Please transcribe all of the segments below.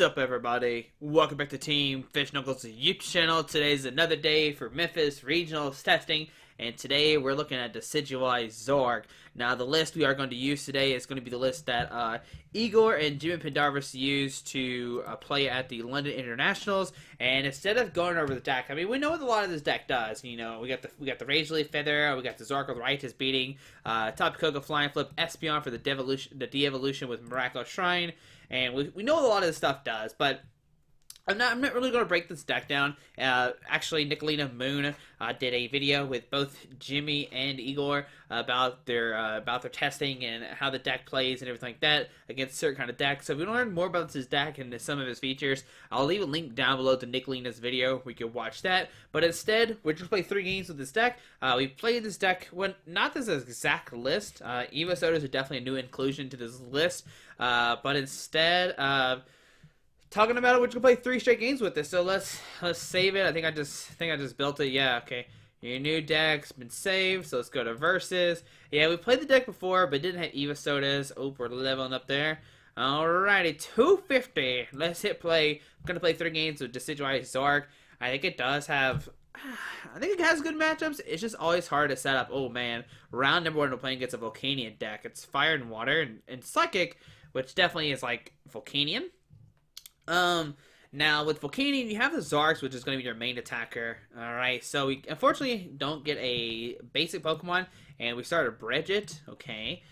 What's up, everybody? Welcome back to Team FISHKNUCKLES YouTube channel. Today's another day for Memphis Regionals testing, and today we're looking at Decidueye-Zork. Now, the list we are going to use today is going to be the list that Igor and Jimmy Pendarvis used to play at the London Internationals. And instead of going over the deck, I mean, we know what a lot of this deck does. You know, we got the Rage Leaf Feather, we got the Zork with Righteous Beating, Tapu Koko Flying Flip, Espeon for the de-evolution with Miraculous Shrine. And we know what a lot of this stuff does, but I'm not really going to break this deck down. Actually, Nicolina Moon did a video with both Jimmy and Igor about their testing and how the deck plays and everything like that against certain kind of decks. So if you want to learn more about this deck and some of its features, I'll leave a link down below to Nicolina's video. We could watch that. But instead, we're just play 3 games with this deck. We played this deck when not this exact list. Evosodas are definitely a new inclusion to this list. But instead, talking about it, we're gonna play 3 straight games with this. So let's save it. I think I just built it. Yeah, okay. Your new deck's been saved. So let's go to versus. Yeah, we played the deck before, but didn't have Evosodas. Oh, we're leveling up there. Alrighty, 250. Let's hit play. I'm gonna play 3 games with Decidueye-Zork. I think it does have. I think it has good matchups. It's just always hard to set up. Oh man, round number 1 we're playing against a Volcanion deck. It's Fire and Water and Psychic, which definitely is like Volcanion. Now with Volcanion, you have the Zorks, which is going to be your main attacker. Alright, so we unfortunately don't get a basic Pokemon, and we start a Brigette. Okay.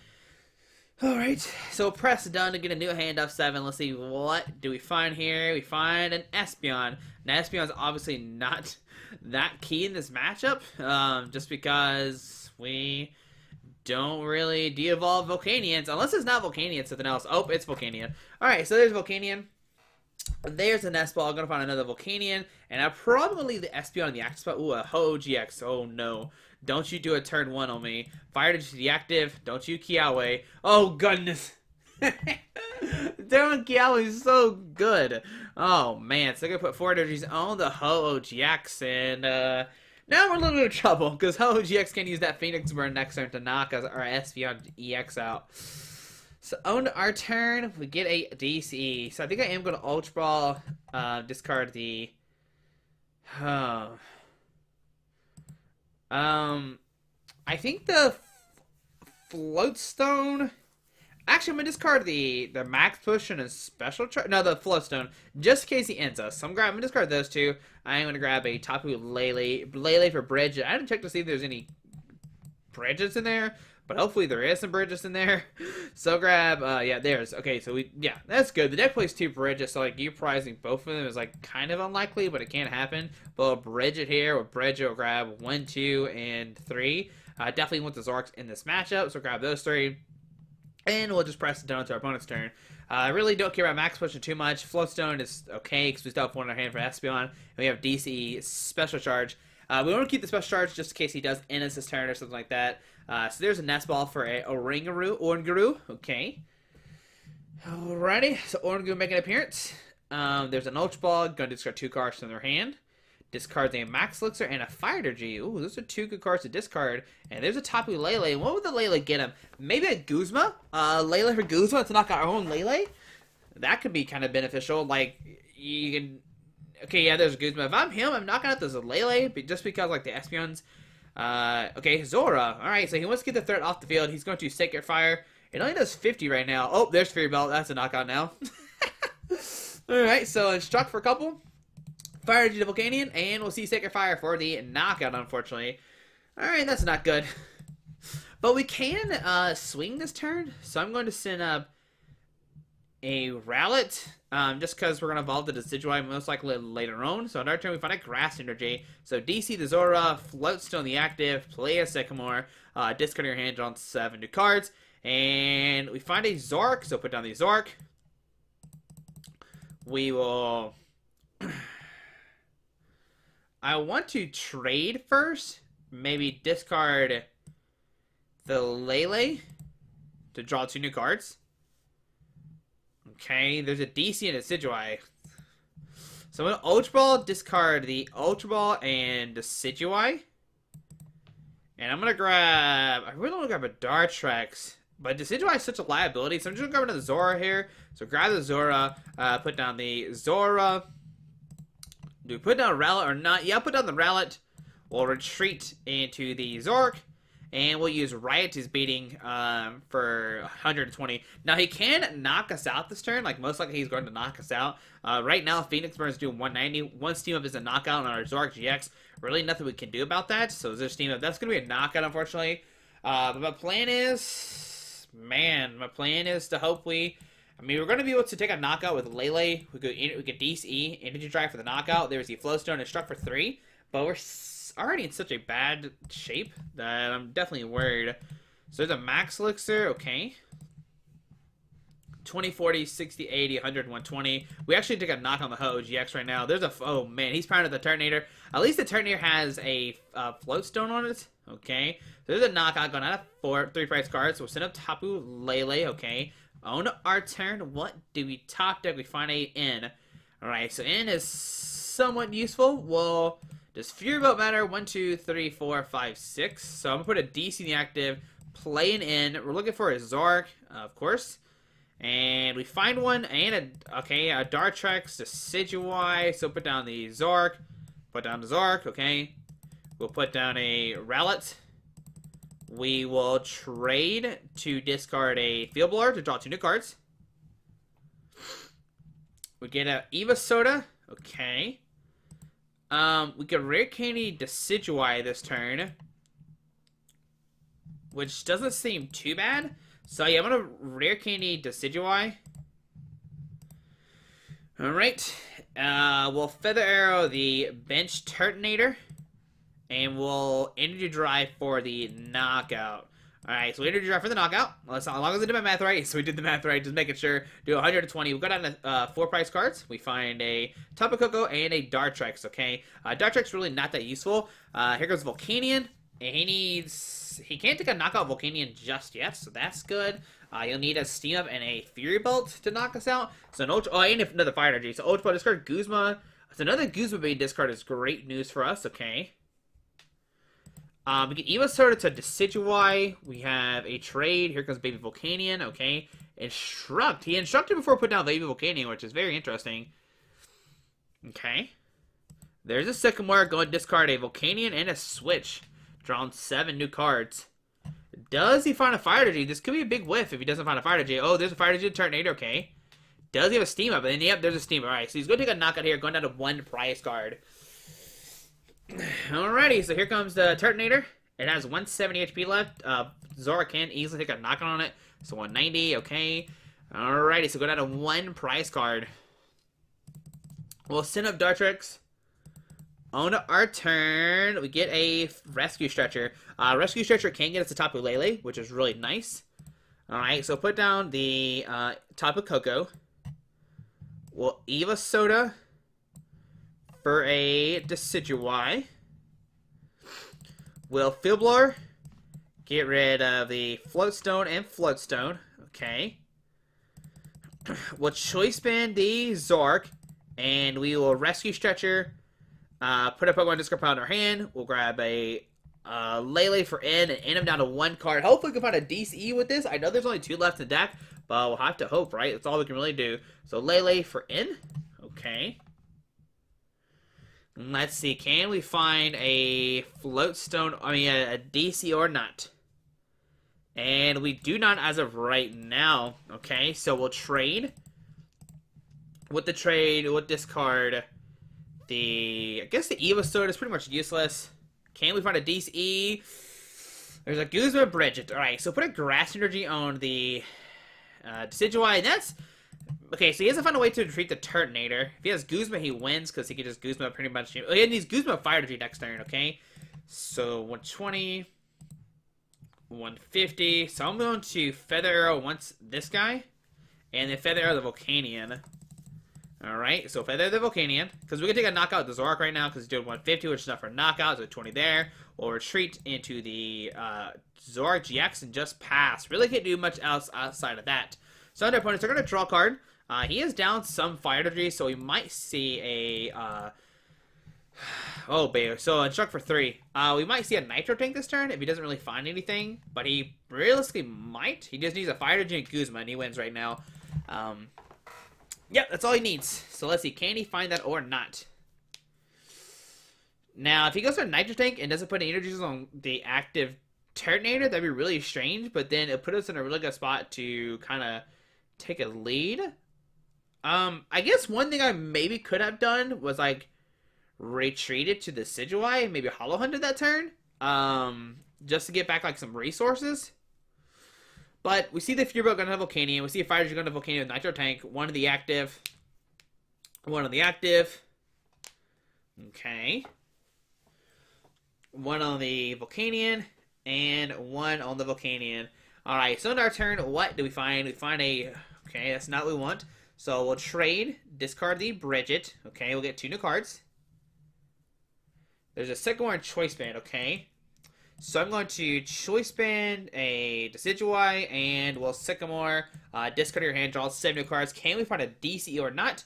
Alright, so press done to get a new hand up 7. Let's see, what do we find here? We find an Espeon. Now, Espeon's obviously not that key in this matchup, just because we don't really de-evolve Volcanions, unless it's not Volcanion, it's something else. Oh, it's Volcanion. Alright, so there's Volcanion. There's a nest ball. I'm gonna find another Volcanion, and I'll probably leave the Espeon in the active spot. Ooh, a Ho-GX. Oh no. Don't you do a turn 1 on me. Fire to deactive. Don't you Kiawe. Oh goodness. Doing Kiawe is so good. Oh man. So I'm gonna put 4 energies on the Ho-GX, and now we're a little bit of trouble, because Ho-GX can use that Phoenix Burn next turn to knock our Espeon-EX out. So on our turn, we get a DC. So I think I am going to Ultra Ball, discard the. I think the Float Stone. Actually, I'm going to discard the Max Potion and Special Charge. No, the Float Stone, just in case he ends us. So I'm going to discard those 2. I am going to grab a Tapu Lele for Bridget. I didn't check to see if there's any Bridgets in there, but hopefully there is some Bridgets in there. So grab, yeah, there's, okay, so yeah, that's good. The deck plays 2 Bridgets, so like you prizing both of them is like kind of unlikely, but it can happen. But a Bridget here, with Bridget will grab 1, 2, and 3. Definitely want the Zorks in this matchup, so grab those 3. And we'll just press it down to our opponent's turn. I really don't care about Max Potion too much. Float Stone is okay, because we still have 1 in our hand for Espeon. And we have DC, Special Charge. We want to keep the Special Charge just in case he does end us this turn or something like that. So there's a Nest Ball for a Oranguru. Okay. Alrighty. So Oranguru making an appearance. There's an Ultra Ball. Going to discard 2 cards from their hand. Discards a Max Elixir and a Fire Energy. Ooh, those are 2 good cards to discard. And there's a Tapu Lele. What would the Lele get him? Maybe a Guzma? Lele for Guzma to knock out our own Lele? That could be kind of beneficial. Like, you can. Okay, yeah, there's Guzma. If I'm him, I'm knocking out this Lele, just because, like, the Espeons. Okay, Zorua. Alright, so he wants to get the threat off the field. He's going to Sacred Fire. It only does 50 right now. Oh, there's Fury Belt. That's a knockout now. Alright, so Instruct for a couple. Fire Energy to Volcanion, and we'll see Sacred Fire for the knockout, unfortunately. Alright, that's not good. But we can swing this turn, so I'm going to send up a Rowlet, just because we're going to evolve the Decidueye most likely later on. So on our turn, we find a Grass Energy. So DC the Zorua, Float Stone the active, play a Sycamore, discard your hand on 7 new cards. And we find a Zork, so put down the Zork. We will. I want to trade first. Maybe discard the Lele to draw 2 new cards. Okay, there's a DC and a Decidueye. So I'm going to Ultra Ball, discard the Ultra Ball and the Decidueye. And I'm going to grab. I really want to grab a Dartrix But Decidueye is such a liability, so I'm just going to grab another Zorua here. So grab the Zorua, put down the Zorua. Do we put down Rowlet or not? Yeah, I'll put down the Rowlet. We'll retreat into the Zoroark. And we'll use Riot is beating for 120. Now, he can knock us out this turn. Like, most likely he's going to knock us out. Right now, Phoenix Burn is doing 190. One Steam Up is a knockout on our Zoroark-GX. Really nothing we can do about that. So, there's Steam Up. That's going to be a knockout, unfortunately. But my plan is... Man, my plan is to hope we... I mean, we're going to be able to take a knockout with Lele. We could DC, Energy Drive for the knockout. There's the Float Stone and Struck for 3. But we're already in such a bad shape that I'm definitely worried. So there's a Max Elixir, okay. 20, 40, 60, 80, 100, 120. We actually took a knock on the GX right now. There's a... Oh, man, he's pounded the Turtonator. At least the Turtonator has a Float Stone on it. Okay. So there's a knockout going out of 3 price cards. So we'll send up Tapu Lele, okay. On our turn, what do we top deck? We find a N. Alright, so N is somewhat useful. Well... Does Fury Bolt matter? 1, 2, 3, 4, 5, 6. So I'm going to put a DC in the active, play an in. We're looking for a Zoroark, of course. And we find one, and a Dartrix Decidueye. So put down the Zoroark, put down the Zoroark, okay. We'll put down a Rowlet. We will trade to discard a Field Blower to draw 2 new cards. We get a Evosoda, okay. We get Rare Candy Decidueye this turn, which doesn't seem too bad. So yeah, I'm gonna Rare Candy Decidueye. Alright, we'll Feather Arrow the Bench Turtonator, and we'll Energy Drive for the knockout. Alright, so Energy Drive for the knockout. Well, as long as I did my math right, so we did the math right, just making sure. Do 120. We got down to 4 price cards. We find a Tapu Koko and a Dartrix, okay? Dartrix really not that useful. Here goes Volcanion, and he can't take a knockout Volcanion just yet, so that's good. You'll need a Steam Up and a Fury Bolt to knock us out. So an Ultra, and another Fire Energy. So Ultra discard Guzma. So another Guzma being discard is great news for us, okay? We get Evosoda to Decidueye. We have a trade. Here comes Baby Volcanion, okay. Instruct. He instructed before putting down Baby Volcanion, which is very interesting. Okay. There's a Sycamore. Go and discard a Volcanion and a Switch. Drawn 7 new cards. Does he find a Fire Energy? This could be a big whiff if he doesn't find a Fire Energy. Oh, there's a Fire Energy Turtonator, okay. Does he have a Steam Up? And then, yep, there's a Steam Up. Alright, so he's going to take a knockout here, going down to 1 prize card. Alrighty, so here comes the Turtonator. It has 170 HP left. Zorua can easily take a knockout on it. So 190, okay. Alrighty, so go down to 1 prize card. We'll send up Dartrix. On our turn, we get a Rescue Stretcher. Rescue Stretcher can get us to Tapu Lele, which is really nice. Alright, so put down the Tapu Koko. We'll Evosoda for a Decidueye. We'll Field Blower. Get rid of the Float Stone and Float Stone. Okay. We'll Choice Band the Zoroark. And we will Rescue Stretcher. Put a Pokemon discard pile in our hand. We'll grab a Lele for N and end him down to 1 card. Hopefully we can find a DCE with this. I know there's only 2 left in the deck, but we'll have to hope, right? That's all we can really do. So Lele for N. Okay. Let's see. Can we find a Float Stone? I mean, a DC or not? And we do not as of right now. Okay, so we'll trade. With the trade, we'll discard the... I guess the Evosoda is pretty much useless. Can we find a DCE? There's a Guzma Brigette. Alright, so put a Grass Energy on the Decidueye. That's... Okay, so he has to find a way to defeat the Turtonator. If he has Guzma, he wins, because he can just Guzma pretty much... Oh, he needs Guzma Fire Energy next turn, okay? So, 120... 150. So I'm going to Feather Arrow once this guy. And then Feather Arrow the Volcanion. Alright, so Feather the Volcanion. Because we can take a knockout with the Zoroark right now. Because he's doing 150, which is enough for a knockout. So 20 there. We'll retreat into the Zoroark-GX and just pass. Really can't do much else outside of that. So under opponents are going to draw a card. He is down some Fire Energy. So we might see a... Oh, baby. So, instruct for 3. We might see a Nitro Tank this turn if he doesn't really find anything. But he realistically might. He just needs a Fire Energy and Guzma, and he wins right now. Yep, that's all he needs. So, let's see. Can he find that or not? Now, if he goes for a Nitro Tank and doesn't put any energies on the active Turtonator, that'd be really strange. But then it'll put us in a really good spot to kind of take a lead. I guess one thing I maybe could have done was, like, retreated to the Decidueye and maybe Hollow Hunted that turn. Just to get back, like, some resources. But we see the Fury Belt gonna have Volcanion. We see a Fire Energy gonna have Volcanion with Nitro Tank. One on the active. One on the active. Okay. One on the Volcanion. And one on the Volcanion. Alright, so in our turn, what do we find? We find a... Okay, that's not what we want. So we'll trade, discard the Brigette. Okay, we'll get 2 new cards. There's a Sycamore and Choice Band, okay. So I'm going to Choice Band a Decidueye, and we'll Sycamore, discard your hand, draw 7 new cards. Can we find a DCE or not?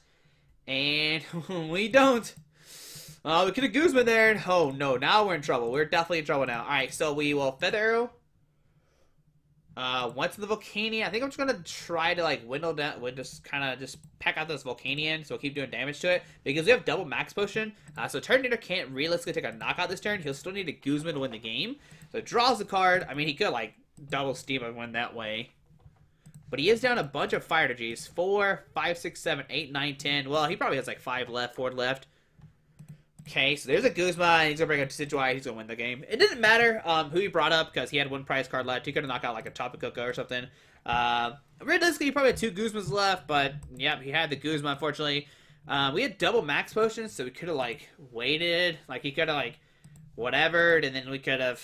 And we don't. We could have Guzma there, and oh no, now we're in trouble. We're definitely in trouble now. Alright, so we will Feather Arrow. Once the Volcanion, I think I'm just gonna try to like window down, just kind of just pack out this Volcanion, so we'll keep doing damage to it because we have double Max Potion. So Turtonator can't realistically take a knockout this turn. He'll still need a Guzma to win the game. So it draws the card. I mean, he could like double Steam and win that way, but he is down a bunch of Fire Energies. 4, 5, 6, 7, 8, 9, 10. Well, he probably has like 5 left, 4 left. Okay, so there's a Guzma, and he's going to bring up Decidueye, he's going to win the game. It didn't matter who he brought up, because he had 1 prize card left. He could have knocked out, like, a Tapu Koko or something. Realistically, he probably had 2 Guzmas left, but, yep, he had the Guzma, unfortunately. We had double Max Potions, so we could have, like, waited. Like, he could have, like, whatevered, and then we could have,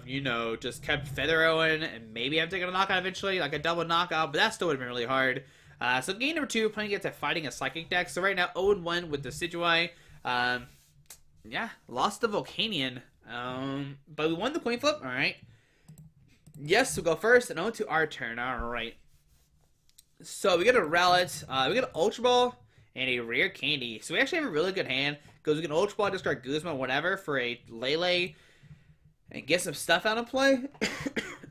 you know, just kept Feather Arrowing, and maybe have taken a knockout eventually, like a double knockout, but that still would have been really hard. So game number 2, playing against a Fighting a Psychic deck. So right now, 0-1 with the Decidueye. Yeah, lost the Volcanion. But we won the coin flip. Alright. Yes, we'll go first and on to our turn. Alright. So we get a Rowlet, we get an Ultra Ball, and a Rare Candy. So we actually have a really good hand, because we can Ultra Ball, discard Guzma, whatever, for a Lele, and get some stuff out of play. And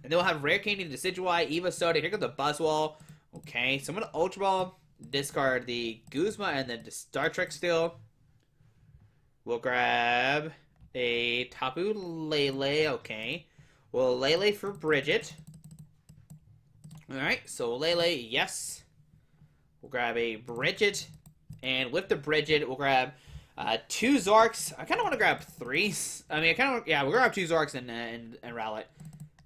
then we'll have Rare Candy, Decidueye, Evosoda. Here goes the buzzwole. Okay, so I'm going to Ultra Ball, discard the Guzma, and then the Dartrix still. We'll grab a Tapu Lele, okay. We'll Lele for Brigette. Alright, so Lele, yes. We'll grab a Brigette, and with the Brigette, we'll grab 2 Zorks. I kind of want to grab 3. I mean, we'll grab 2 Zorks and Rowlet.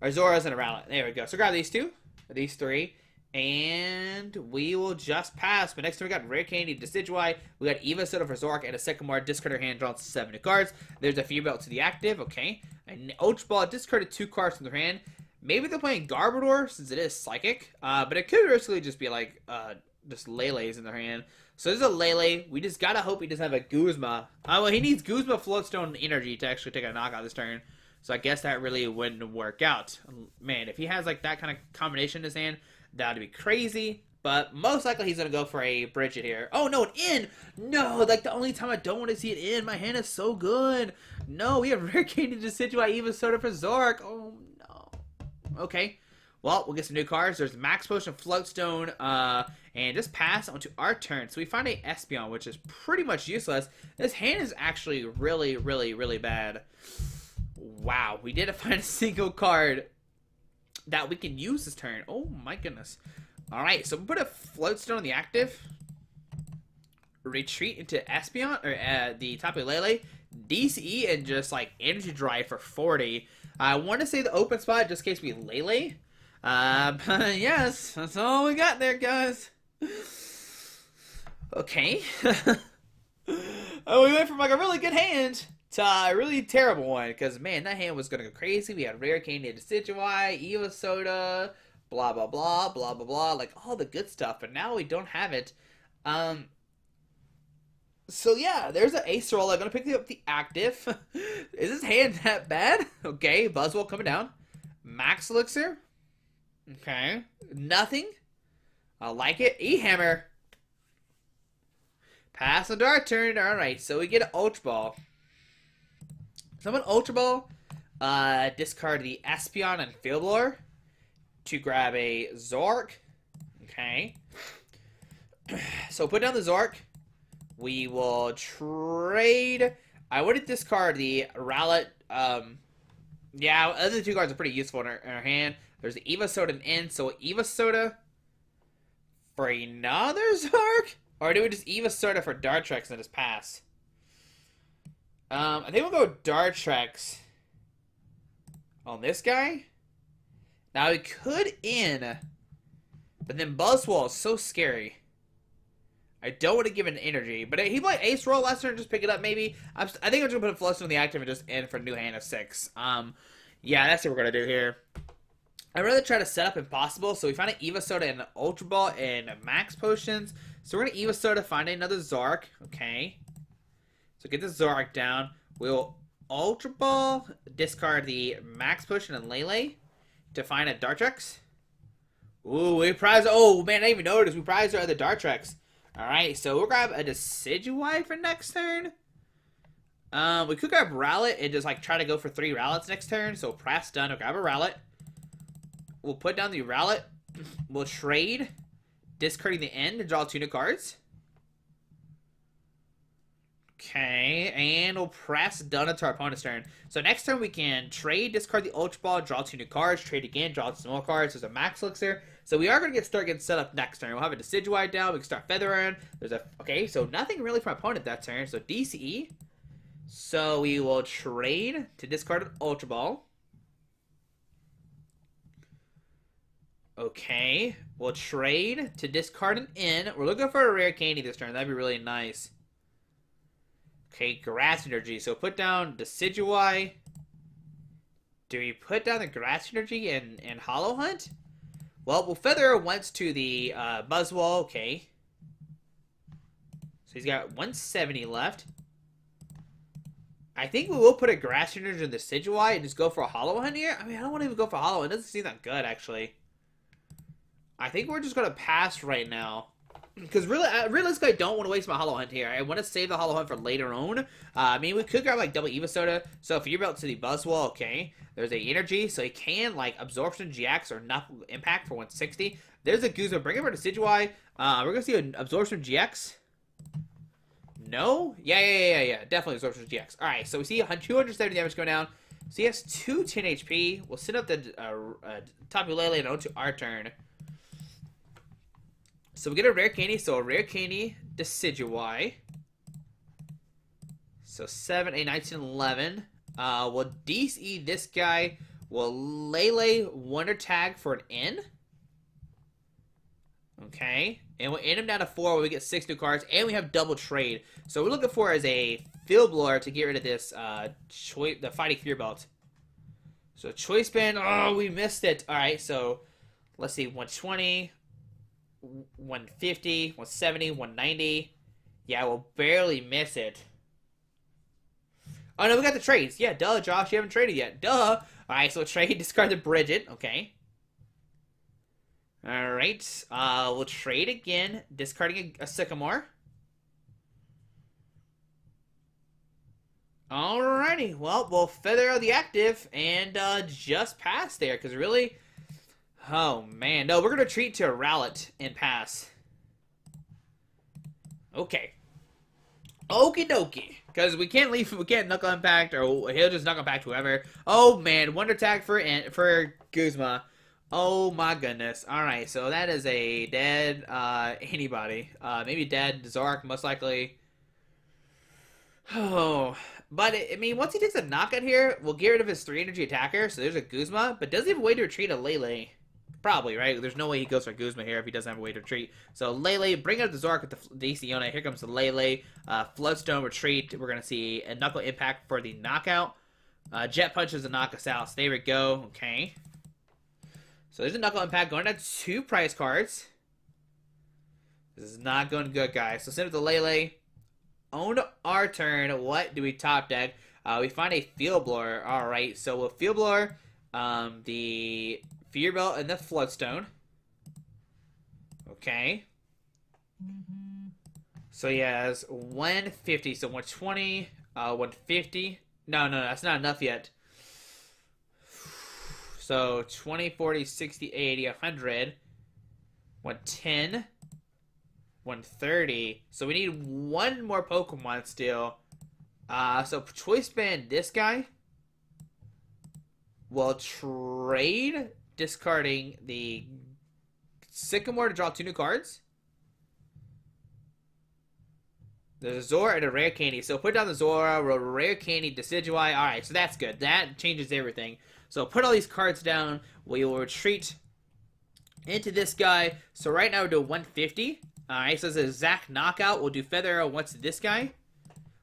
Or Zoras and a Rowlet. There we go. So grab these 2, or these 3. And we will just pass. But next time we got Rare Candy, Decidueye. We got Evosoda for Zoroark and a Sycamore. Discard your hand, draw 7 new cards. There's a Fury Belt to the active. Okay. And Ultra Ball discarded 2 cards from their hand. Maybe they're playing Gardevoir since it is Psychic. But it could basically just be like just Lele's in their hand. So there's a Lele. We just gotta hope he doesn't have a Guzma. Well, he needs Guzma, Float Stone Energy to actually take a knockout this turn. So I guess that really wouldn't work out. Man, if he has like that kind of combination in his hand, that would be crazy, but most likely he's going to go for a Brigette here. Oh, no, an in! No, like the only time I don't want to see it in. My hand is so good. No, we have Rare Candy, Decidueye, Evosoda for Zoroark. Oh, no. Okay, well, we'll get some new cards. There's Max Potion, Float Stone, and just pass onto our turn. So we find a Espeon, which is pretty much useless. This hand is actually really, really, really bad. Wow, we didn't find a single card that we can use this turn. Oh my goodness. Alright, so we put a Float Stone on the active. Retreat into Espeon, or the Tapu Lele. DCE and just like Energy Drive for 40. I want to say the open spot just in case we Lele. But yes, that's all we got there, guys. Okay. Oh, we went from like a really good hand to a really terrible one, because man, that hand was gonna go crazy. We had Rare Candy, Decidueye, Evosoda, blah blah blah, blah blah blah, like all the good stuff, but now we don't have it. So yeah, there's an Ace Roll. I'm gonna pick up the active. Is this hand that bad? Okay, buzzwole coming down. Max Elixir. Okay, nothing. I like it. E-Hammer. Pass on our turn. Alright, so we get an Ultra Ball. So I'm an Ultra Ball. Discard the Espeon and Field Blower to grab a Zoroark. Okay. So put down the Zoroark. We will trade. I would discard the Rowlet. Yeah, other two cards are pretty useful in our hand. There's the Evosoda and N, so Evosoda for another Zoroark? Or do we just Evosoda for Dartrix and just pass? I think we'll go Dartrix on this guy. Now we could N, but then buzzwole is so scary. I don't want to give it an energy, but he might Ace Roll last turn and just pick it up maybe. I think I'm just going to put a Float Stone in the active and just N for a new hand of 6. Yeah, that's what we're going to do here. I'd rather try to set up impossible, so we find an Evosoda and an Ultra Ball and Max Potions. So we're going to Evosoda, find another Zoroark. Okay. So get the Zoroark down. We'll Ultra Ball, discard the Max Potion and Lele to find a Dartrix. Ooh, we prize. Oh, man, I didn't even notice. We prize our other Dartrix. Alright, so we'll grab a Decidueye for next turn. We could grab Rowlet and just, like, try to go for 3 Rowlets next turn. So press done. We'll grab a Rowlet. We'll put down the Rowlet. We'll trade, discarding the end to draw 2 new cards. Okay, and we'll press done until our opponent's turn. So next turn we can trade, discard the Ultra Ball, draw 2 new cards, trade again, draw some more cards. There's a Max Elixir. So we are going to start getting set up next turn. We'll have a Decidueye down. We can start Feathering. There's a... Okay, so nothing really from our opponent that turn. So DCE. So we will trade to discard an Ultra Ball. Okay. We'll trade to discard an N. We're looking for a Rare Candy this turn. That'd be really nice. Okay, Grass Energy. So put down Decidueye. Do we put down the Grass Energy and Hollow Hunt? Well, we'll feather once to the buzzwole. Okay. So he's got 170 left. I think we will put a Grass Energy in the Decidueye and just go for a Hollow Hunt here. I mean, I don't want to even go for Hollow. It doesn't seem that good, actually. I think we're just going to pass right now. Because really, realistically, I don't want to waste my Hollow Hunt here. I want to save the Hollow Hunt for later on. I mean, we could grab, like, double Evosoda. So if you're about to the buzzwole, okay. There's a energy, so he can, like, Absorption GX or Knuckle Impact for 160. There's a Guzma. Bring him over to Decidueye. We're going to see an Absorption GX. No? Yeah. Definitely Absorption GX. Alright, so we see 270 damage going down. So he has 210 HP. We'll send up the Tapu Lele and on to our turn. So we get a Rare Candy. So a Rare Candy, Decidueye. So 7, 8, 19, 11. We'll DCE this guy. We'll Lele Wonder Tag for an N. Okay. And we'll end him down to 4 where we get 6 new cards. And we have double trade. So what we're looking for is a Field Blower to get rid of this the Fighting Fear Belt. So Choice Band. Oh, we missed it. Alright, so let's see. 120, 150, 170, 190. Yeah, we'll barely miss it. Oh, no, we got the trades. Yeah, duh, Josh, you haven't traded yet. Duh. Alright, so trade, discard the Brigette. Okay. Alright. We'll trade again, discarding a Sycamore. Alrighty. Well, we'll feather out the active and just pass there, because really... Oh, man. No, we're going to retreat to a Rowlet and pass. Okay. Okie dokie. Because we can't leave, we can't Knuckle Impact, or he'll just Knuckle Impact whoever. Oh, man. Wonder Tag for Guzma. Oh, my goodness. Alright, so that is a dead anybody. Maybe dead Zoroark, most likely. Oh. But, I mean, once he takes a knockout here, we'll get rid of his 3 energy attacker. So there's a Guzma. But does he have a way to retreat a Lele? Probably, right? There's no way he goes for Guzma here if he doesn't have a way to retreat. So Lele, bring up the Zoroark with the DC on it. Here comes the Lele. Float Stone retreat. We're going to see a Knuckle Impact for the knockout. Jet Punches to knock us out. So there we go. Okay. So there's a Knuckle Impact going at 2 prize cards. This is not going good, guys. So send it to Lele. On our turn, what do we top deck? We find a Field Blower. Alright, so we'll Field Blower the Fear Belt and the Float Stone. Okay. So he has 150. So 120, 150. No, that's not enough yet. So 20, 40, 60, 80, 100, 110, 130. So we need one more Pokemon still. So choice band this guy. We'll trade, discarding the Sycamore to draw 2 new cards. There's a Zorua and a Rare Candy. So put down the Zorua, Rare Candy, Decidueye. Alright, so that's good. That changes everything. So put all these cards down. We will retreat into this guy. So right now we're doing 150. Alright, so it's a Zac knockout. We'll do Feather Arrow once to this guy,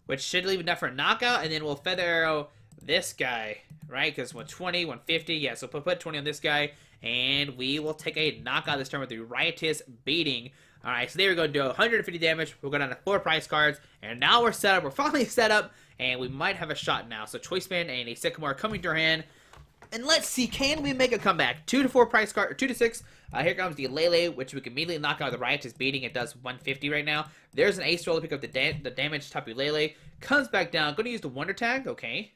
which should leave enough for a knockout. And then we'll Feather Arrow this guy, right? Because 120, 150. Yeah, so put 20 on this guy. And we will take a knockout this turn with the Riotous Beating. Alright, so there we go, do 150 damage. We'll go down to 4 prize cards. And now we're set up. We're finally set up. And we might have a shot now. So Choice Band and a Sycamore coming to our hand. And let's see, can we make a comeback? 2 to 4 prize card, or 2 to 6. Here comes the Lele, which we can immediately knock out with the Riotous Beating. It does 150 right now. There's an Ace Roll to pick up the damage. Tapu Lele comes back down. Going to use the Wonder Tag. Okay.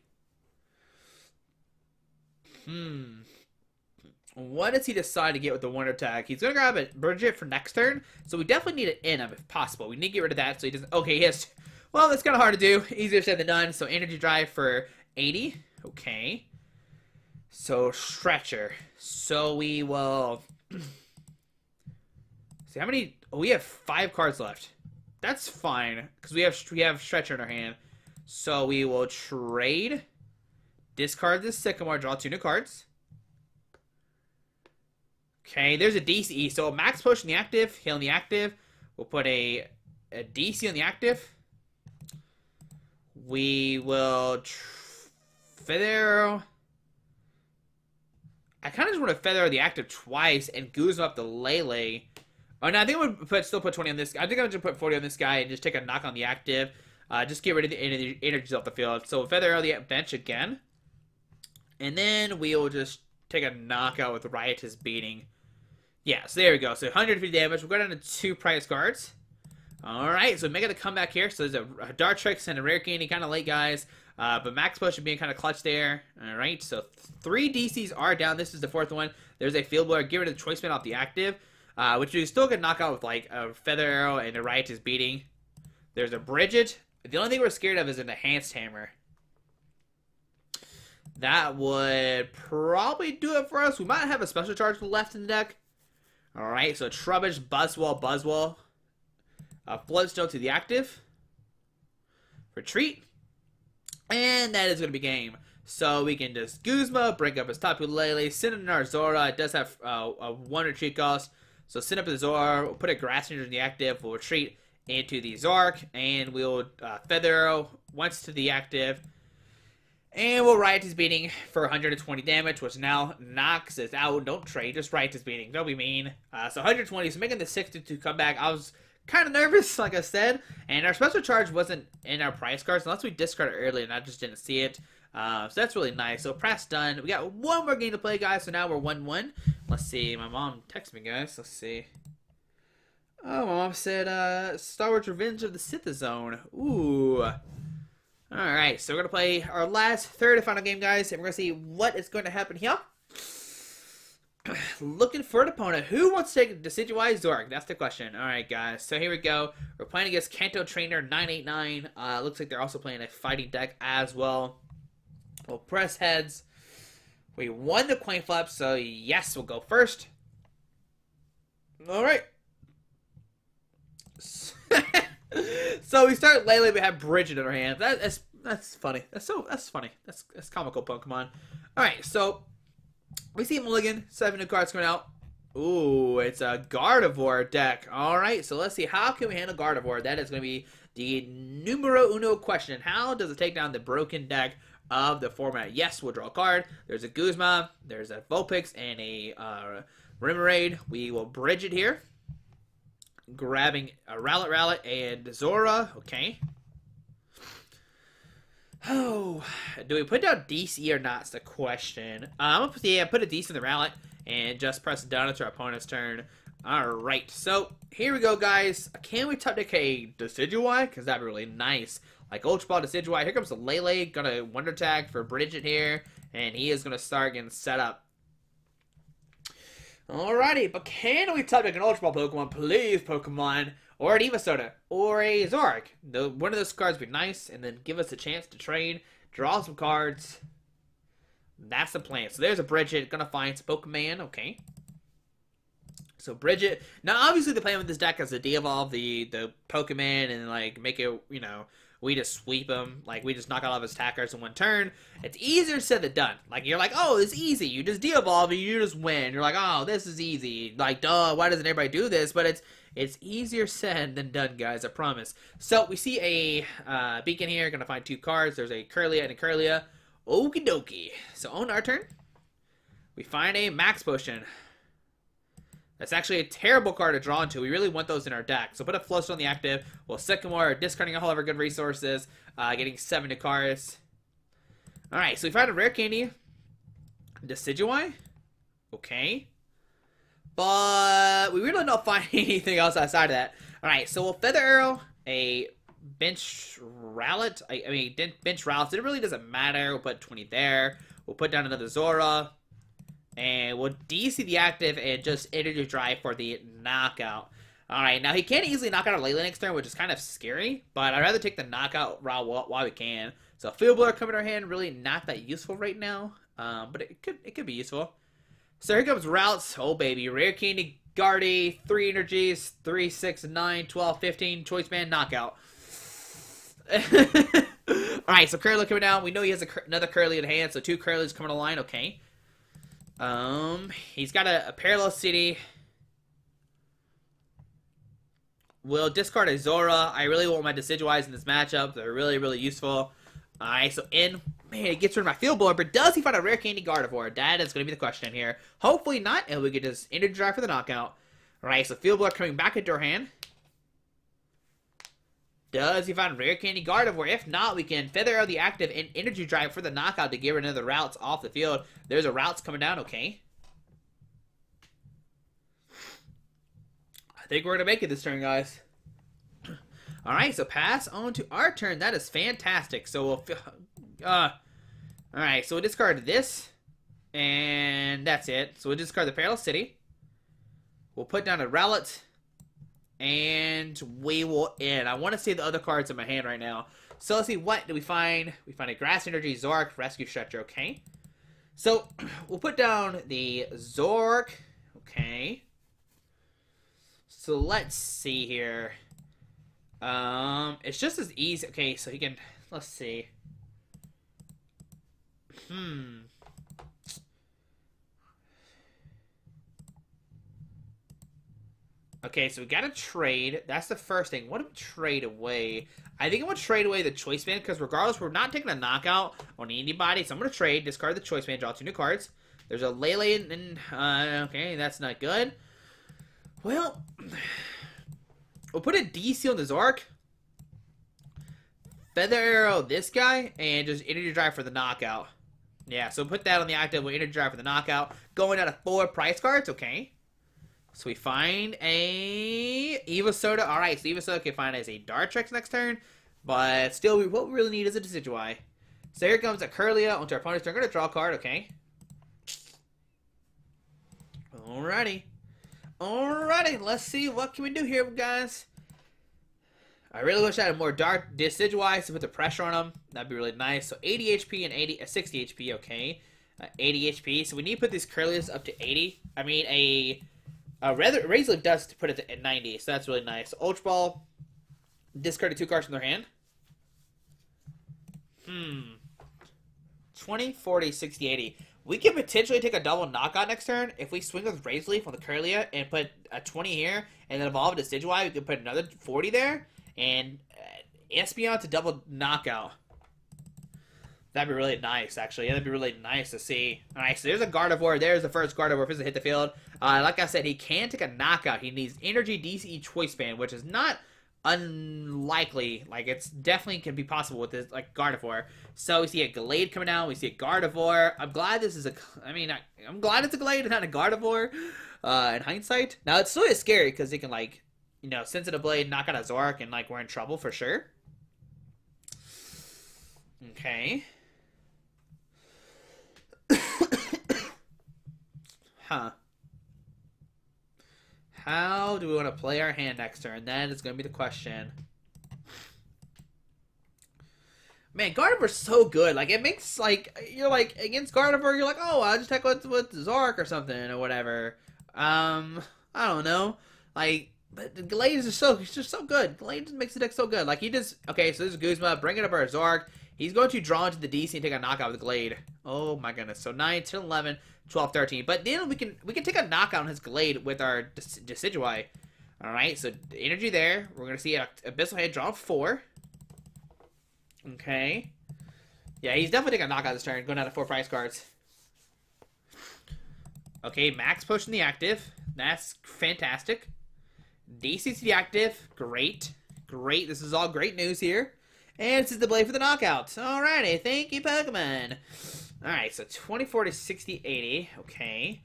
What does he decide to get with the Wonder Tag? He's going to grab a Brigette for next turn. So we definitely need an in if possible. We need to get rid of that so he doesn't... Okay, yes. Well, that's kind of hard to do. Easier said than done. So Energy Drive for 80. Okay. So Stretcher. So we will... See, how many... Oh, we have 5 cards left. That's fine. Because we have Stretcher in our hand. So we will trade. Discard this Sycamore. Draw 2 new cards. Okay, there's a DC. So Max Potion the active, heal on the active. We'll put a DC on the active. We will Feather Arrow. I kind of just want to Feather Arrow the active twice and Guzma up the Lele. Oh no, I think I'm gonna still put 20 on this guy. I think I'm gonna put 40 on this guy and just take a knock on the active. Just get rid of the energies off the field. So Feather Arrow the bench again. And then we'll just take a knockout with the Riotous Beating. Yeah, so there we go. So 150 damage. We'll go down to 2 prize cards. Alright, so making a comeback here. So there's a Dartrix and a Rare Candy, kind of late, guys. But Max Potion being kind of clutch there. Alright, so 3 DCs are down. This is the 4th one. There's a Field Blower. Get rid of the Choice Band off the active. Which you still can knock out with like a Feather Arrow and a Riotous Beating. There's a Brigette. The only thing we're scared of is an Enhanced Hammer. That would probably do it for us. We might have a Special Charge left in the deck. Alright, so Trubbish, buzzwole. Float Stone to the active. Retreat. And that is going to be game. So we can just Guzma, bring up his Tapu Lele, send in our Zorua. It does have a 1 retreat cost. So send up the Zorua, we'll put a Grass Energy in the active, we'll retreat into the Zoroark, and we'll Feather Arrow once to the active. And we'll Riotous Beating for 120 damage, which now knocks us out. Don't trade, just Riotous Beating. Don't be mean. So 120, so making the 62 comeback. I was kind of nervous, like I said. And our Special Charge wasn't in our prize cards, unless we discarded it early, and I just didn't see it. So that's really nice. So press done. We got 1 more game to play, guys. So now we're 1-1. Let's see. My mom texted me, guys. Let's see. Oh, my mom said, Star Wars Revenge of the Sith Zone. Ooh. Alright, so we're going to play our last, 3rd and final game, guys, and we're going to see what is going to happen here. Looking for an opponent. Who wants to take Decidueye-Zoroark? That's the question. Alright, guys, so here we go. We're playing against Kanto Trainer 989. Looks like they're also playing a fighting deck as well. We'll press heads. We won the coin flip, so yes, we'll go first. Alright. So we start Lele, we have Brigette in our hand. That's funny. That's funny. That's comical Pokemon. Alright, so we see Mulligan, 7 new cards coming out. Ooh, it's a Gardevoir deck. Alright, so let's see, how can we handle Gardevoir? That is going to be the numero uno question. How does it take down the broken deck of the format? Yes, we'll draw a card. There's a Guzma, there's a Vulpix, and a Remoraid. We will Brigette here. Grabbing a Rowlet and Zorua. Okay. Oh, do we put down DC or not? Is the question. I'm gonna put a DC in the Rowlet and just press down until our opponent's turn. Alright, so here we go, guys. Can we top deck a Decidueye? Because that'd be really nice. Like Ultra Ball Decidueye. Here comes the Lele. Gonna Wonder Tag for Brigette here. And he is gonna start getting set up. Alrighty, but can we top deck an Ultra Ball Pokemon? Please, Pokemon. Or an Evosoda. Or a Zoroark. One of those cards would be nice. And then give us a chance to trade. Draw some cards. That's the plan. So there's a Brigette. Gonna find some Pokemon. Okay. So Brigette. Now, obviously, the plan with this deck is to de-evolve the Pokemon and, like, make it, you know, we just sweep him. Like, we just knock out all of his attackers in one turn. It's easier said than done. Like, you're like, oh, it's easy. You just de-evolve and you just win. You're like, oh, this is easy. Like, duh, why doesn't everybody do this? But it's easier said than done, guys, I promise. So, we see a beacon here. Gonna find 2 cards. There's a Kirlia and a Kirlia. Okie dokie. So, on our turn, we find a Max Potion. That's actually a terrible card to draw into. We really want those in our deck. So put a Float Stone on the active. Well, Sycamore, discarding all of our good resources. Getting 7 to cards. Alright, so we found a Rare Candy. Decidueye. Okay. But we really don't find anything else outside of that. Alright, so we'll Feather Arrow. A Bench Rowlet. Bench Rowlet. It really doesn't matter. We'll put 20 there. We'll put down another Zorua. And we'll DC the active and just Energy Drive for the knockout. Alright, now he can easily knock out a Lele next turn, which is kind of scary. But I'd rather take the knockout route while we can. So Field Blower coming in our hand, really not that useful right now. But it could be useful. So here comes routes. Oh baby, Rare Candy GRI, 3 energies, 3, 6, 9, 12, 15, Choice Band, knockout. Alright, so Curly coming down. We know he has another Curly in hand, so 2 Curlies coming online, okay. He's got a Parallel City. We'll discard a Zorua. I really want my Decidueyes in this matchup. They're really, really useful. Alright, so man, it gets rid of my Field Blower, but does he find a Rare Candy Gardevoir? That is going to be the question here. Hopefully not, and we can just Energy Drive for the knockout. Alright, so Field Blower coming back into our hand. Does he find Rare Candy Gardevoir? If not, we can Feather Arrow the active and Energy Drive for the knockout to get rid of the routes off the field. There's a routes coming down, okay. I think we're going to make it this turn, guys. Alright, so pass on to our turn. That is fantastic. So we'll... Alright, so we'll discard this. And that's it. So we'll discard the Parallel City. We'll put down a Rowlet. And we will end. I want to see the other cards in my hand right now. So let's see, what do we find? We find a Grass Energy Zoroark Rescue Stretcher, okay. So we'll put down the Zoroark, okay. So let's see here. It's just as easy. Okay, so he can, let's see. Okay, so we gotta trade. That's the first thing. What do we trade away? I think I'm gonna trade away the Choice Band, because regardless, we're not taking a knockout on anybody. So I'm gonna trade, discard the Choice Band, draw 2 new cards. There's a Lele, and okay, that's not good. Well, we'll put a DC on the Zoroark. Feather Arrow this guy, and just Energy Drive for the knockout. Yeah, so put that on the active, we'll Energy Drive for the knockout. Going out of 4 price cards, okay. So we find a Evosoda. Alright, so Evosoda can find as a Dartrix next turn. But still, what we really need is a Decidueye. So here comes a Kirlia onto our opponent's turn. We're going to draw a card, okay. Alrighty. Alrighty, let's see what can we do here, guys. I really wish I had more Dark Decidueye to put the pressure on them. That'd be really nice. So 80 HP and 60 HP, okay. 80 HP. So we need to put these Kirlias up to 80. I mean, Razor Leaf does to put it at 90, so that's really nice. Ultra Ball, discarded 2 cards from their hand. 20, 40, 60, 80. We can potentially take a double knockout next turn if we swing with Razor Leaf on the Kirlia and put a 20 here, and then evolve a Decidueye. We can put another 40 there, and Espeon to double knockout. That'd be really nice, actually. That'd be really nice to see. Alright, so there's a Gardevoir. There's the first Gardevoir if it's hit the field. Like I said, he can take a knockout. He needs Energy DC Choice Band, which is not unlikely. Like, it's definitely can be possible with this, like, Gardevoir. So we see a Gallade coming out. We see a Gardevoir. I'm glad this is a... I'm glad it's a Gallade and not a Gardevoir. in hindsight. Now, it still is scary because it can, like, you know, Sensitive Blade, knock out a Zoroark, and, like, we're in trouble for sure. Okay. Huh. How do we want to play our hand next turn? That is going to be the question. Man, Gardevoir's so good. Like, it makes, like, you're, like, against Gardevoir, you're like, oh, I'll just attack with Zoroark or something, or whatever. I don't know. Like, but the Glade is just so good. Glade just makes the deck so good. Like, he just, okay, so this is Guzma, bring it up our Zoroark. He's going to draw into the DC and take a knockout with the Glade. Oh, my goodness. So, 9, 10, 11, 12, 13. But then we can take a knockout on his Glade with our Decidueye. Alright, so energy there. We're going to see Abyssal Head draw 4. Okay. Yeah, he's definitely taking a knockout this turn, going out of 4 prize cards. Okay, Max Potion the active. That's fantastic. DC's the active. Great. Great. This is all great news here. And this is the Blade for the knockout. Alrighty, thank you, Pokemon. Alright, so 20, 40, 60, 80. Okay.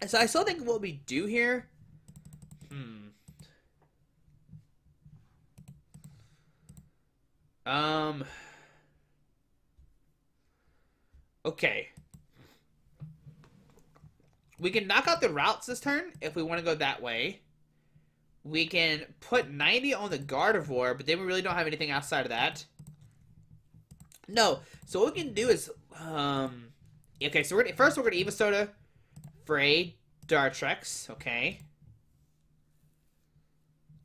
And so I still think what we do here... Okay. We can knock out the routes this turn if we want to go that way. We can put 90 on the Gardevoir, but then we really don't have anything outside of that. No. So what we can do is, okay, so first we're going to Evosoda for a Dartrix, okay.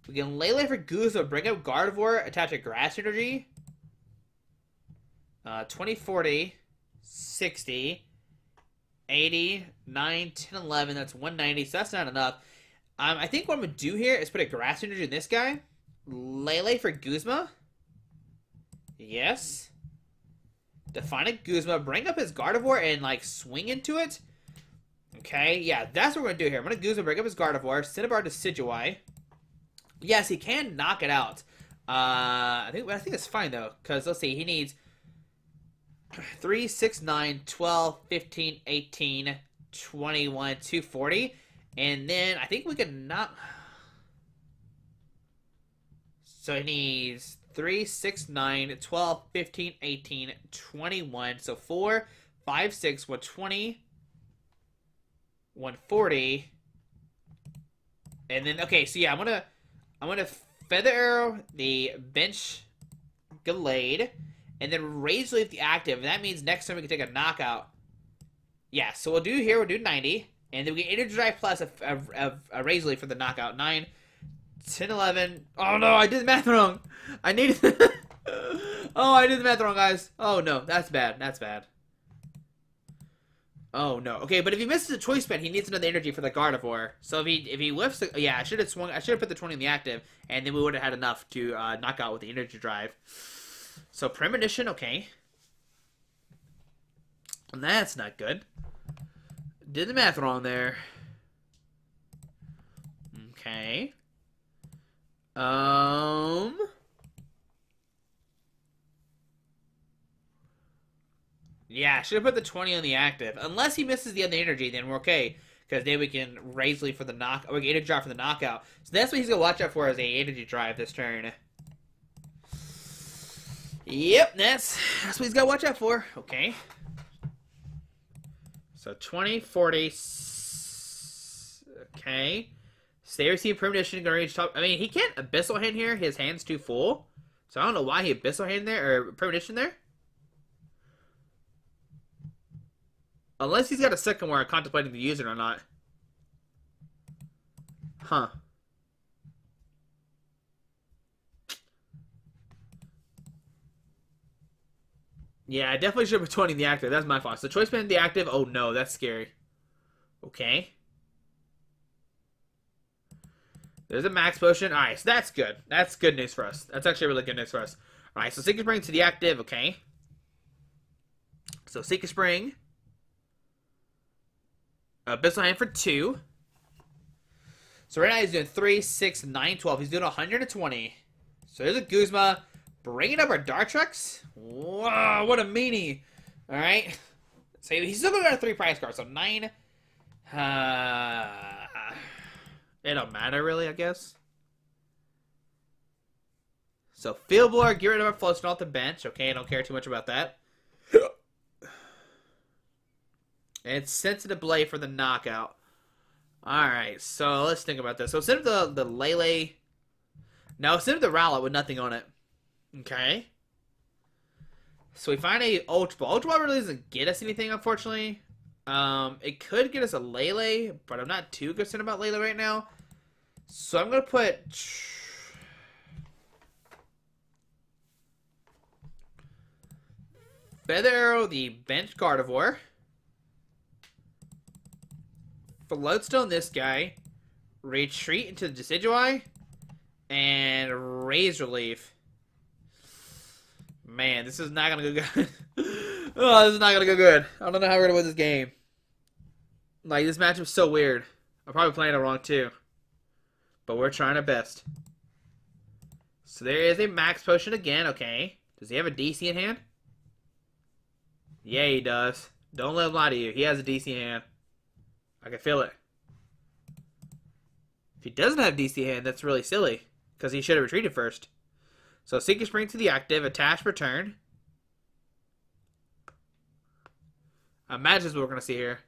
We can Lele for Guzma, bring up Gardevoir, attach a Grass Energy. 20, 40, 60, 80, 9, 10, 11, that's 190, so that's not enough. I think what I'm going to do here is put a Grass Energy in this guy. Lele for Guzma. Yes. Define a Guzma, bring up his Gardevoir and, like, swing into it. Okay, yeah, that's what we're going to do here. I'm going to Guzma, bring up his Gardevoir, send up our Decidueye. Yes, he can knock it out. I think it's fine, though, because, let's see, he needs 3, 6, 9, 12, 15, 18, 21, 240. And then I think we can knock... So he needs 3, 6, 9, 12, 15, 18, 21. So 4, 5, 6, 120, 140. And then, okay, so yeah, I'm gonna Feather Arrow the bench Glade, and then Razor Leaf the active. And that means next time we can take a knockout. Yeah, so we'll do 90. And then we get Energy Drive plus a Razor Leaf for the knockout. 9, 10, 11. Oh no, I did the math wrong. I needed... Oh, I did the math wrong, guys. Oh no, that's bad. That's bad. Oh no. Okay, but if he misses a choice spin, he needs another energy for the Gardevoir. So if he whiffs the... Yeah, I should have put the 20 in the active, and then we would have had enough to knock out with the Energy Drive. So Premonition, okay. That's not good. Did the math wrong there. Okay. Yeah, I should have put the 20 on the active. Unless he misses the other energy, then we're okay. Because then we can Razor Leaf for the knock. Or we can Energy Drive for the knockout. So that's what he's gonna watch out for, is a Energy Drive this turn. Yep, that's what he's gotta watch out for. Okay. So 20, 40. Okay. Stay receive Premonition, gonna reach top. I mean, he can't Abyssal Hand here. His hand's too full. So I don't know why he Abyssal Hand there, or Premonition there. Unless he's got a Sycamore contemplating to use it or not. Huh. Yeah, I definitely should have put 20 in the active. That's my fault. So choice band in the active. Oh no, that's scary. Okay. There's a Max Potion. Alright, so that's good. That's good news for us. That's actually really good news for us. Alright, so Seeker Spring to the active. Okay. So Seeker Spring. Abyssal Hand for 2. So right now he's doing 3, 6, 9, 12. He's doing 120. So there's a Guzma. Bringing up our Dartrix. Wow, what a meanie. Alright. So he's still going to got a 3 prize card. So 9, It don't matter really, I guess. So Field Blower, get rid of our Float Stone off the bench. Okay, I don't care too much about that. And Sensitive Blade for the knockout. Alright, so let's think about this. So instead of the Lele... Now, instead of the Rowlet with nothing on it. Okay. So we find a Ultra Ball. Ultra Ball really doesn't get us anything, unfortunately. It could get us a Lele, but I'm not too concerned about Lele right now. So I'm going to put... Feather Arrow, the bench gardevoir. Float Stone this guy. Retreat into the Decidueye. And Razor Leaf. Man, this is not going to go good. Oh, this is not going to go good. I don't know how we're going to win this game. Like, this matchup's so weird. I'm probably playing it wrong, too. But we're trying our best. So there is a Max Potion again, okay. Does he have a DC in hand? Yeah, he does. Don't let him lie to you. He has a DC in hand. I can feel it. If he doesn't have DC in hand, that's really silly. Because he should have retreated first. So Seeker Spring to the active. Attach, return. Imagine what we're going to see here.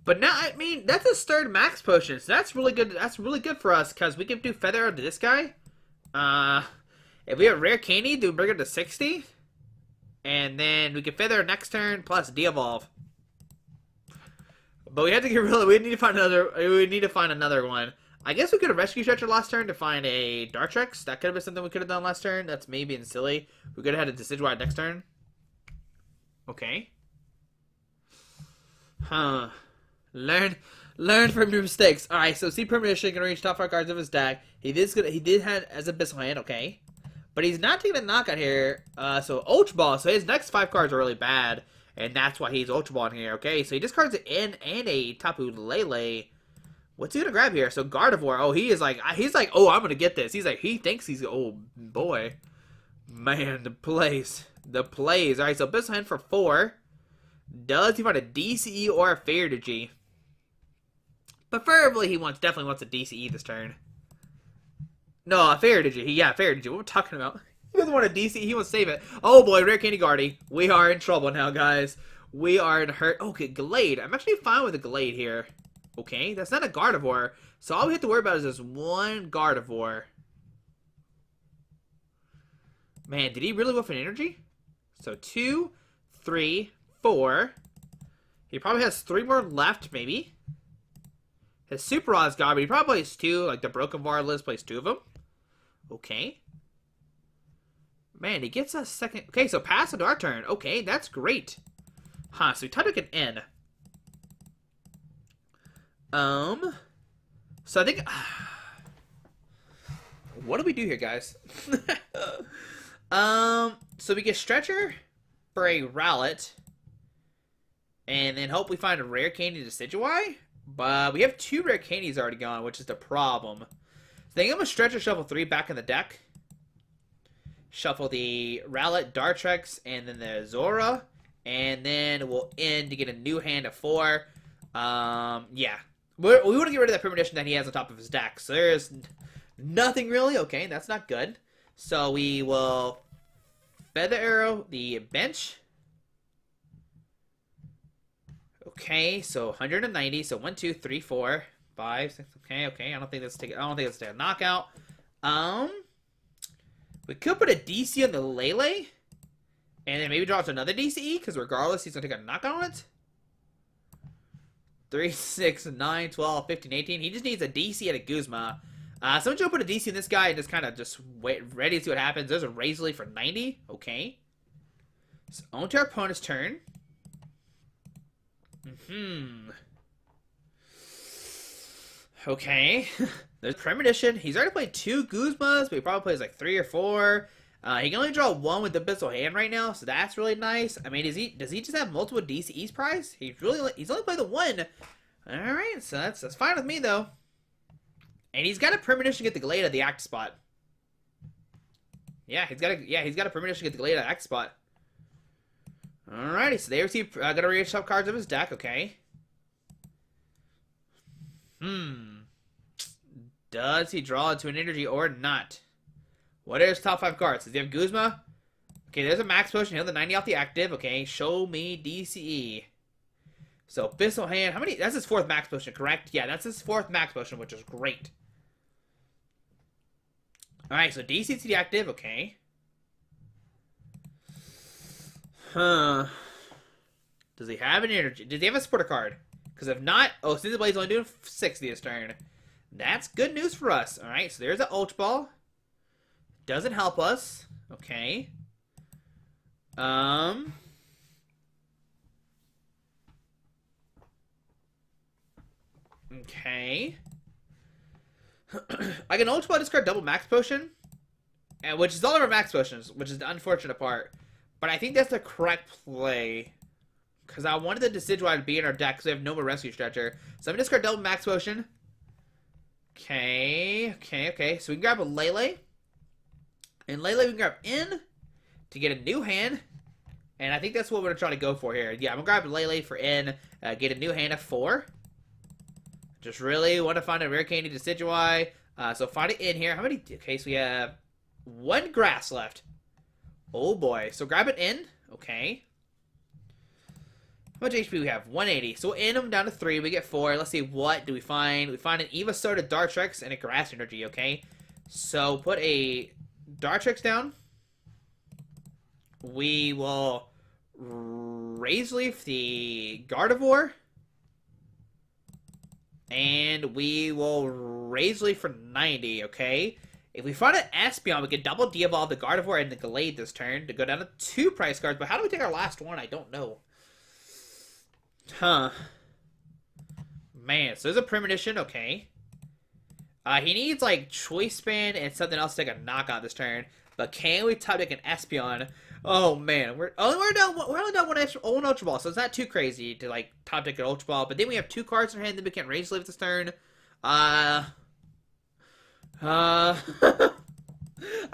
But now, I mean, that's his third Max Potion. So that's really good. That's really good for us. Because we can do Feather Arrow to this guy. If we have Rare Candy, do bring it to 60. And then we can Feather next turn plus de-evolve. But we have to get rid of, we need to find another one. I guess we could have Rescue Stretcher last turn to find a Dartrix. That could have been something we could have done last turn. That's maybe being silly. We could have had a Decidueye next turn. Okay. Huh. Learn from your mistakes. Alright, so see Premonition can reach top 5 cards of his deck. He did have as a Abyssal hand, okay. But he's not taking a knockout here. So Ultra Ball. So his next 5 cards are really bad. And that's why he's Ultra Ball in here, okay. So he discards an N and a Tapu Lele. What's he gonna grab here? So Gardevoir. Oh, he's like, oh, I'm gonna get this. He's like, he thinks he's, oh boy, man, the plays. All right, so Abyssal hand for 4. Does he find a DCE or a Fair-to-G? Preferably, he definitely wants a DCE this turn. No, a Fair-to-G. Yeah, Fair-to-G. What are we talking about? He doesn't want a DCE. He wants to save it. Oh boy, Rare Candy GRI. We are in trouble now, guys. We are in hurt. Okay, Glade. I'm actually fine with a Glade here. Okay, that's not a Gardevoir. So all we have to worry about is this one Gardevoir. Man, did he really whiff an energy? So 2, 3, 4. He probably has 3 more left, maybe. His Super Rod's gone, but he probably plays 2. Like the Broken Var list plays 2 of them. Okay. Man, he gets a second. Okay, so pass into our turn. Okay, that's great. Huh, so he took an N. So I think, what do we do here, guys? So we get Stretcher for a Rowlet, and then hope we find a Rare Candy Decidueye, but we have 2 Rare Candies already gone, which is the problem. So I think I'm gonna Stretcher shuffle 3 back in the deck, shuffle the Rowlet, Dartrix, and then the Zorua, and then we'll end to get a new hand of 4. Yeah. We want to get rid of that premonition that he has on top of his deck. So there's nothing really. Okay, that's not good. So we will Feather Arrow the bench. Okay, so 190. So 1, 2, 3, 4, 5, 6. Okay. I don't think that's a knockout. We could put a DC on the Lele, and then maybe draw to another DCE because regardless, he's gonna take a knockout on it. 3, 6, 9, 12, 15, 18. He just needs a DC and a Guzma. Someone should put a DC in this guy and just kind of just wait, ready to see what happens. There's a Razor Leaf for 90. Okay. So on to our opponent's turn. Okay. There's Premonition. He's already played 2 Guzmas, but he probably plays like 3 or 4. He can only draw 1 with the Abyssal hand right now, so that's really nice. I mean, does he just have multiple DCEs prize? He's only played the 1. All right, so that's fine with me though. And he's got a Premonition to get the Glade at the active spot. Yeah, he's got a Premonition to get the Glade at the active spot. Alrighty, so they receive gonna read top cards of his deck, okay. Does he draw into an energy or not? What are his top 5 cards? Does he have Guzma? Okay, there's a Max Potion. He'll the 90 off the active. Okay, show me DCE. So, Abyssal Hand. How many? That's his 4th Max Potion, correct? Yeah, that's his 4th Max Potion, which is great. Alright, so DC to the active. Okay. Huh. Does he have an energy? Does he have a supporter card? Because if not, oh, Cinder Blade's only doing 60 this turn. That's good news for us. Alright, so there's an Ultra Ball. Doesn't help us. Okay. Okay. I can Ultra Ball discard double Max Potion. Which is all of our Max Potions, which is the unfortunate part. But I think that's the correct play. Because I wanted the Decidueye to be in our deck because we have no more Rescue Stretcher. So I'm going to discard double Max Potion. Okay. So we can grab a Lele. And Lele we can grab in to get a new hand. And I think that's what we're going to try to go for here. Yeah, I'm going to grab Lele for in. Get a new hand of 4. Just really want to find a Rare Candy Decidueye. So find it in here. How many? Okay, so we have 1 grass left. Oh boy. So grab it in. Okay. How much HP we have? 180. So we'll in them down to 3. We get 4. Let's see, what do we find? We find an Evosoda Dartrix and a Grass Energy, okay? So put a Dartrix down. We will Raise Leaf the Gardevoir. And we will Raise Leaf for 90, okay? If we find an Espeon, we can double de-evolve the Gardevoir and the Gallade this turn to go down to 2 price cards. But how do we take our last one? I don't know. Huh. Man, so there's a Premonition, okay. He needs, like, Choice Span and something else to take a knockout this turn. But can we top deck an Espeon? Oh, man. We're only down one Ultra Ball, so it's not too crazy to, like, top deck an Ultra Ball. But then we have 2 cards in our hand, then we can't Raise Leaf this turn. I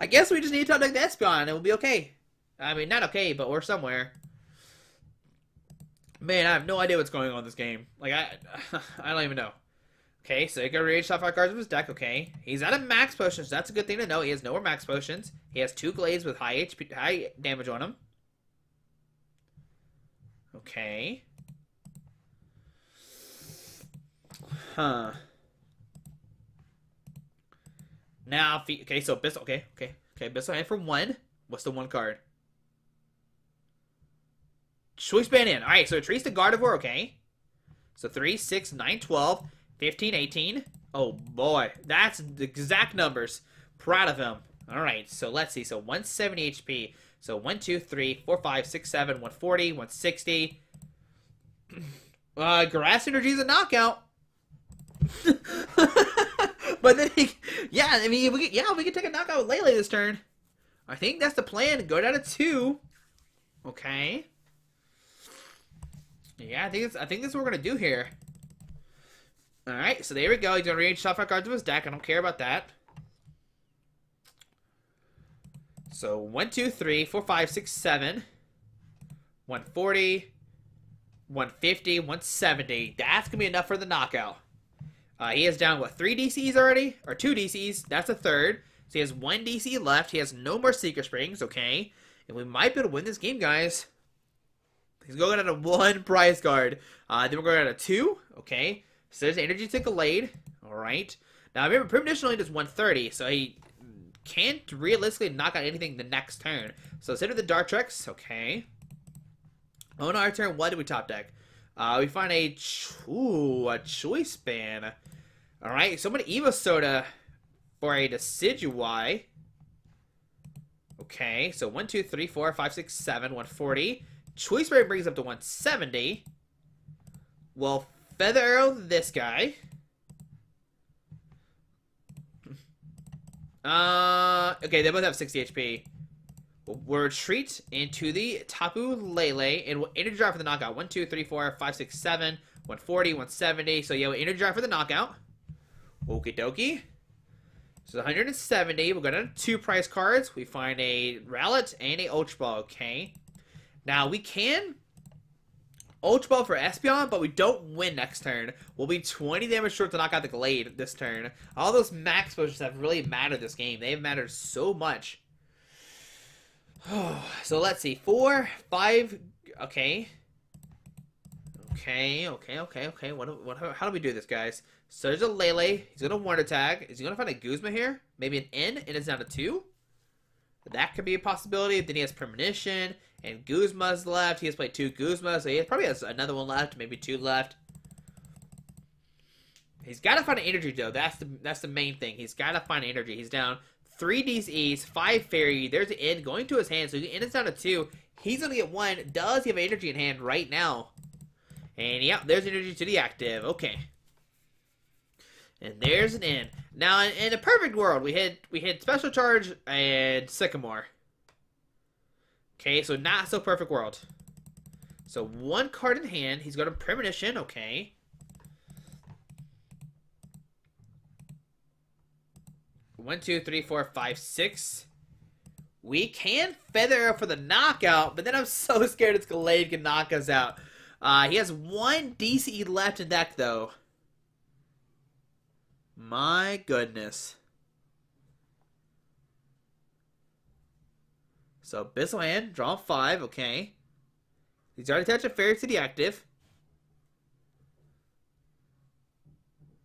guess we just need to top deck the Espeon, and we'll be okay. I mean, not okay, but we're somewhere. Man, I have no idea what's going on in this game. Like, I don't even know. Okay, so he can reach top 5 cards of his deck, okay. He's out of Max Potions, so that's a good thing to know. He has no more Max Potions. He has 2 Glades with high damage on him. Okay. Huh. Now, okay, so Abyssal, okay, Abyssal Hand for 1. What's the 1 card? Choice Band in. Alright, so it treats the Gardevoir, okay. So 3, 6, 9, 12, 15, 18. Oh boy, that's the exact numbers. Proud of him. Alright, so let's see. So 170 HP. So 1, 2, 3, 4, 5, 6, 7, 140, 160. Grass Energy is a knockout. But then, yeah, I mean, we can take a knockout with Lele this turn. I think that's the plan. Go down to 2. Okay. Yeah, I think that's what we're gonna do here. All right, so there we go. He's gonna rearrange top 5 cards of his deck. I don't care about that. So 1, 2, 3, 4, 5, 6, 7, 140, 150, 170. That's gonna be enough for the knockout. He has down, what, 3 DCs already? Or 2 DCs. That's a third. So he has 1 DC left. He has no more Secret Springs, okay? And we might be able to win this game, guys. He's going down to 1 prize card. Then we're going down to 2, okay? So there's Energy to Gallade, alright. Now, remember, Premonition only does 130, so he can't realistically knock out anything the next turn. So instead of the Dartrix, okay. On our turn, what do we top deck? We find a Choice Span. Alright, so I'm going to Evosoda for a Decidueye. Okay, so 1, 2, 3, 4, 5, 6, 7, 140. Choice Span brings up to 170. We'll Feather Arrow this guy. Okay, they both have 60 HP. We'll retreat into the Tapu Lele, and we'll Energy Drive for the knockout. 1, 2, 3, 4, 5, 6, 7, 140, 170. So yeah, we'll Energy Drive for the knockout. Okie dokie. So 170. We'll go down to 2 prize cards. We find a Rowlet and a Ultra Ball. Okay. Now, we can Ultra Ball for Espeon, but we don't win next turn. We'll be 20 damage short to knock out the Glade this turn. All those Max Potions have really mattered this game. They have mattered so much. So let's see. 4, 5. Okay. Okay. How do we do this, guys? So there's a Lele. He's going to Wonder Tag. Is he going to find a Guzma here? Maybe an N, and it's down to 2? That could be a possibility. Then he has Premonition, and Guzma's left. He has played 2 Guzmas, so he probably has another one left, maybe 2 left. He's got to find an energy, though. That's the main thing. He's got to find energy. He's down 3 DCs, 5 Fairy. There's an N going to his hand, so the N is down to 2. He's going to get 1. Does he have energy in hand right now? And yeah, there's energy to the active. Okay. And there's an N. Now, in a perfect world, we hit Special Charge and Sycamore. Okay, so not so perfect world. So 1 card in hand. He's got a Premonition. Okay. One, 2, 3, 4, 5, 6. We can Feather Arrow for the knockout, but then I'm so scared it's Glade can knock us out. He has 1 DCE left in deck, though. My goodness. So, Abyssal Hand, draw 5, okay. He's already attached a Fairy to the active.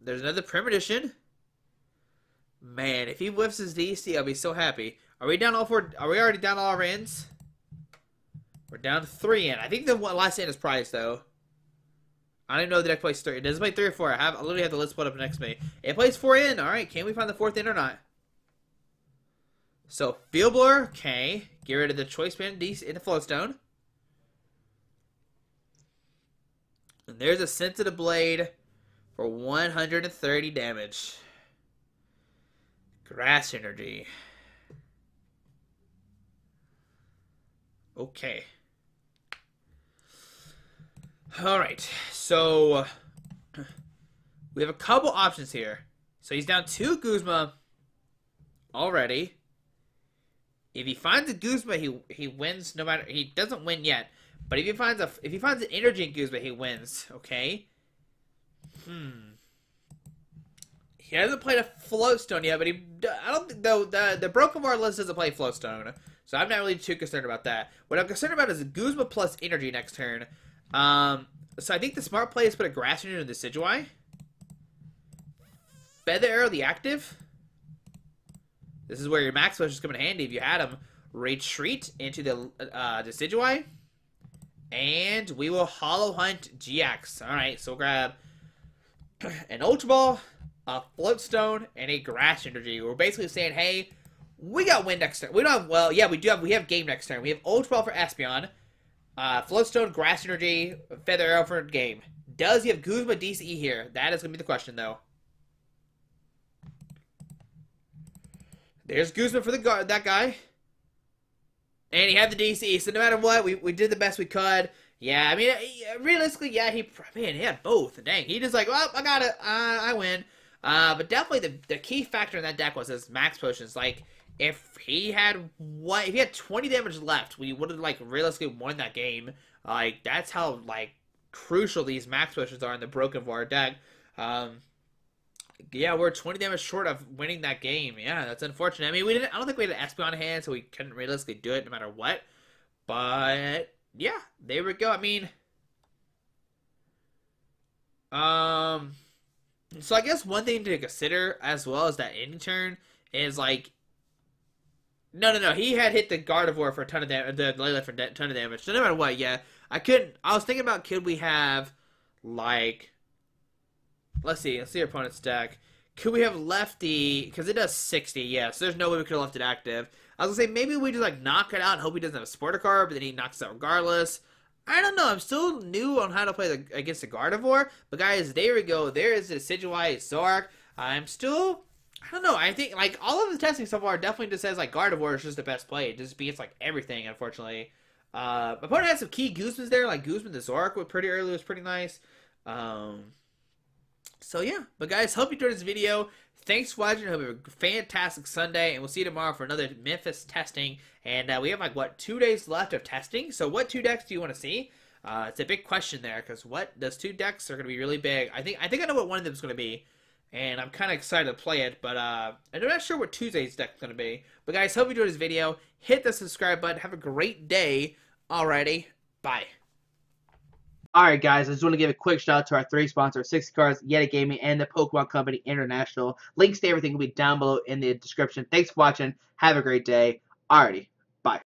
There's another Premonition. Man, if he whiffs his DC, I'll be so happy. Are we down all 4? Are we already down all our ends? We're down to 3 in. I think the last in is prized, though. I don't even know the deck plays 3. It doesn't play 3 or 4. I literally have the list put up next to me. It plays 4 in. Alright, can we find the 4th in or not? So, Field Blower, okay. Get rid of the Choice Band into Float Stone. And there's a Sensitive Blade for 130 damage. Grass Energy. Okay. Alright, so we have a couple options here. So he's down 2 Guzma already. If he finds a Guzma, he wins no matter. He doesn't win yet, but if he finds an energy in Guzma, he wins. Okay. He hasn't played a Float Stone yet, but I don't think though the Broken Bar list doesn't play Float Stone, so I'm not really too concerned about that. What I'm concerned about is a Guzma plus energy next turn. So I think the smart play is put a Grass Energy in the Decidueye. Feather Arrow the active. This is where your Max Potions come in handy if you had them. Retreat into the Decidueye. And we will Hollow Hunt GX. Alright, so we'll grab an Ultra Ball, a Float Stone, and a Grass Energy. We're basically saying, hey, we got win next turn. We don't have, well, yeah, we have game next turn. We have Ultra Ball for Espeon. Float Stone, Grass Energy, Feather Arrow for game. Does he have Guzma DCE here? That is going to be the question, though. There's Guzma for that guy. And he had the DCE, so no matter what, we did the best we could. Yeah, I mean, realistically, yeah, he had both. Dang, he just like, well, I got it. I win. But definitely the key factor in that deck was his Max Potions. Like, if he had 20 damage left, we would have like realistically won that game. Like that's how like crucial these Max Potions are in the Broken Var deck. Yeah, we're 20 damage short of winning that game. Yeah, that's unfortunate. I mean, I don't think we had an Espeon in hand, so we couldn't realistically do it no matter what. But yeah, there we go. I mean, so I guess one thing to consider as well as that ending turn is like. No. He had hit the Gardevoir for a ton of damage, the Lele for a ton of damage. So no matter what, yeah, I was thinking about could we have like, let's see our opponent's deck. Could we have left because it does 60, yeah. So there's no way we could have left it active. I was gonna say maybe we just like knock it out and hope he doesn't have a Sporter card, but then he knocks it out regardless. I don't know. I'm still new on how to play against the Gardevoir, but guys, there we go. There is the Decidueye Zoroark. I don't know. I think, like, all of the testing so far definitely just says, like, Gardevoir is just the best play. It just beats, like, everything, unfortunately. My opponent had some key Guzmas there. Like, Guzma the Zoroark was pretty early. Was pretty nice. So yeah, but guys, hope you enjoyed this video. Thanks for watching. Hope you have a fantastic Sunday, and we'll see you tomorrow for another Memphis testing. And we have like what 2 days left of testing. So what 2 decks do you want to see? It's a big question there because what those 2 decks are going to be really big. I think I know what one of them is going to be, and I'm kind of excited to play it. But I'm not sure what Tuesday's deck is going to be. But guys, hope you enjoyed this video. Hit the subscribe button. Have a great day. Alrighty, bye. Alright guys, I just want to give a quick shout out to our 3 sponsors, 60 Cards, Yeti Gaming, and the Pokemon Company International. Links to everything will be down below in the description. Thanks for watching. Have a great day. Alrighty.